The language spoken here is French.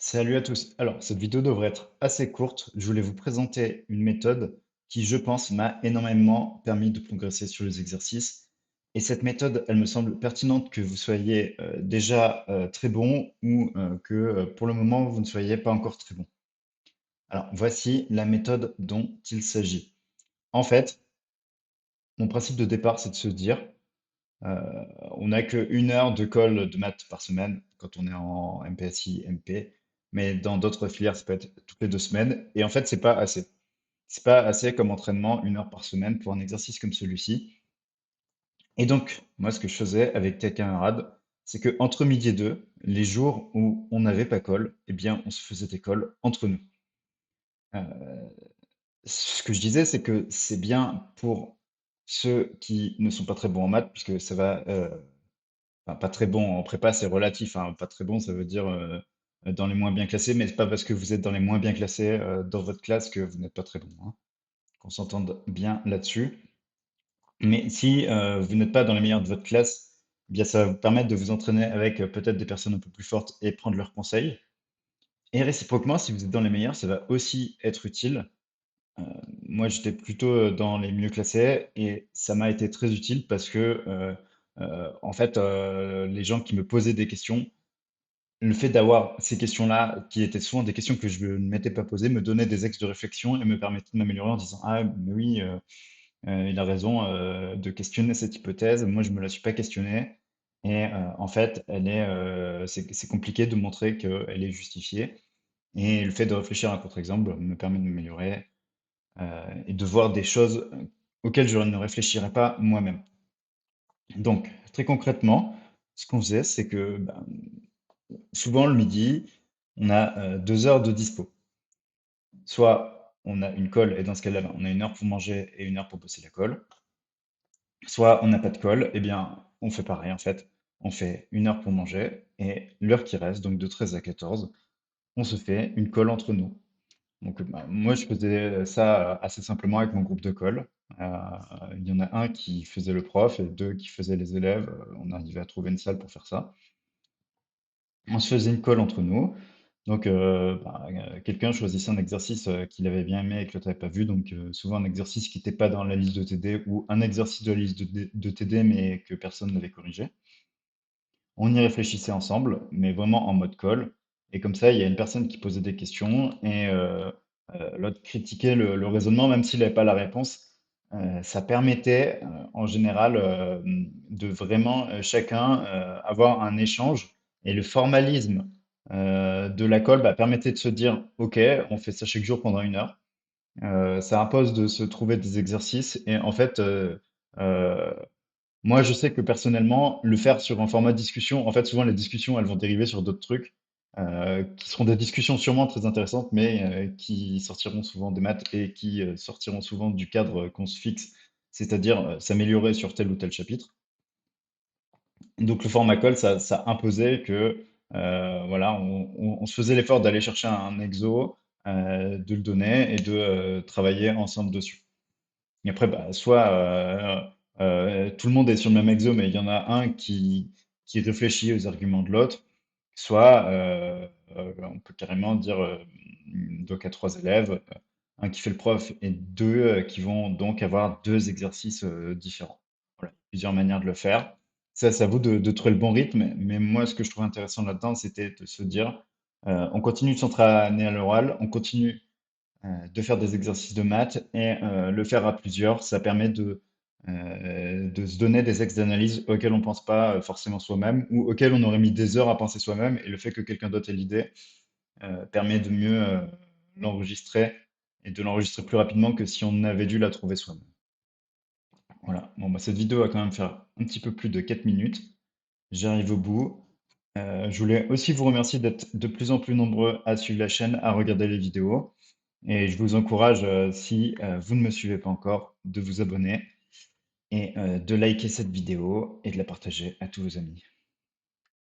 Salut à tous. Alors, cette vidéo devrait être assez courte. Je voulais vous présenter une méthode qui, je pense, m'a énormément permis de progresser sur les exercices. Et cette méthode, elle me semble pertinente que vous soyez déjà très bon ou que pour le moment, vous ne soyez pas encore très bon. Alors, voici la méthode dont il s'agit. En fait, mon principe de départ, c'est de se dire, euh, on n'a qu'une heure de colle de maths par semaine quand on est en MPSI, MP, mais dans d'autres filières, ça peut être toutes les 2 semaines. Et en fait, c'est pas assez. C'est pas assez comme entraînement, 1 heure par semaine pour un exercice comme celui-ci. Et donc, moi, ce que je faisais avec tes camarades, c'est que entre midi et deux, les jours où on n'avait pas colle, eh bien, on se faisait des colles entre nous. Euh, Ce que je disais, c'est que c'est bien pour ceux qui ne sont pas très bons en maths, puisque ça va enfin, pas très bon en prépa, c'est relatif, hein. Pas très bon, ça veut dire dans les moins bien classés, mais c'est pas parce que vous êtes dans les moins bien classés dans votre classe que vous n'êtes pas très bon, hein. Qu'on s'entende bien là-dessus. Mais si vous n'êtes pas dans les meilleurs de votre classe, eh bien ça va vous permettre de vous entraîner avec peut-être des personnes un peu plus fortes et prendre leurs conseils. Et réciproquement, si vous êtes dans les meilleurs, ça va aussi être utile. Euh, Moi, j'étais plutôt dans les mieux classés et ça m'a été très utile parce que en fait, les gens qui me posaient des questions, le fait d'avoir ces questions-là, qui étaient souvent des questions que je ne m'étais pas posées, me donnait des axes de réflexion et me permettait de m'améliorer en disant: «Ah, mais oui, il a raison de questionner cette hypothèse. Moi, je me la suis pas questionnée. Et en fait, c'est compliqué de montrer qu'elle est justifiée. Et le fait de réfléchir à un contre-exemple me permet de m'améliorer et de voir des choses auxquelles je ne réfléchirais pas moi-même. Donc, très concrètement, ce qu'on faisait, c'est que ben, souvent le midi, on a 2 heures de dispo. Soit on a une colle, et dans ce cas-là, ben, on a 1 heure pour manger et 1 heure pour bosser la colle. Soit on n'a pas de colle, eh bien, on fait pareil en fait. On fait 1 heure pour manger et l'heure qui reste, donc de 13 à 14, on se fait une colle entre nous. Donc, bah, moi, je faisais ça assez simplement avec mon groupe de colle. Euh, il y en a un qui faisait le prof et deux qui faisaient les élèves. On arrivait à trouver une salle pour faire ça. On se faisait une colle entre nous. Donc, quelqu'un choisissait un exercice qu'il avait bien aimé et que l'autre n'avait pas vu. Donc, souvent un exercice qui n'était pas dans la liste de TD ou un exercice de la liste de TD mais que personne n'avait corrigé. On y réfléchissait ensemble, mais vraiment en mode colle. Et comme ça, il y a une personne qui posait des questions et l'autre critiquait le raisonnement, même s'il n'avait pas la réponse. Ça permettait, en général, de vraiment chacun avoir un échange. Et le formalisme de la colle bah, permettait de se dire, OK, on fait ça chaque jour pendant 1 heure. Ça impose de se trouver des exercices. Et en fait, euh, moi, je sais que personnellement, le faire sur un format discussion, en fait, souvent les discussions, elles vont dériver sur d'autres trucs, qui seront des discussions sûrement très intéressantes, mais qui sortiront souvent des maths et qui sortiront souvent du cadre qu'on se fixe, c'est-à-dire s'améliorer sur tel ou tel chapitre. Donc le format call, ça imposait que voilà, on se faisait l'effort d'aller chercher un exo, de le donner et de travailler ensemble dessus. Et après, bah, soit tout le monde est sur le même exo, mais il y en a un qui réfléchit aux arguments de l'autre, soit on peut carrément dire donc à 3 élèves, un qui fait le prof et deux qui vont donc avoir deux exercices différents. Voilà, plusieurs manières de le faire. Ça, c'est à vous de trouver le bon rythme, mais moi, ce que je trouve intéressant là-dedans, c'était de se dire, on continue de s'entraîner à l'oral, on continue de faire des exercices de maths et le faire à plusieurs, ça permet de se donner des axes d'analyse auxquels on ne pense pas forcément soi-même ou auxquels on aurait mis des heures à penser soi-même. Et le fait que quelqu'un d'autre ait l'idée permet de mieux l'enregistrer et de l'enregistrer plus rapidement que si on avait dû la trouver soi-même. Voilà. Bon, bah, cette vidéo va quand même faire un petit peu plus de 4 minutes. J'arrive au bout. Je voulais aussi vous remercier d'être de plus en plus nombreux à suivre la chaîne, à regarder les vidéos. Et je vous encourage, si vous ne me suivez pas encore, de vous abonner et de liker cette vidéo et de la partager à tous vos amis.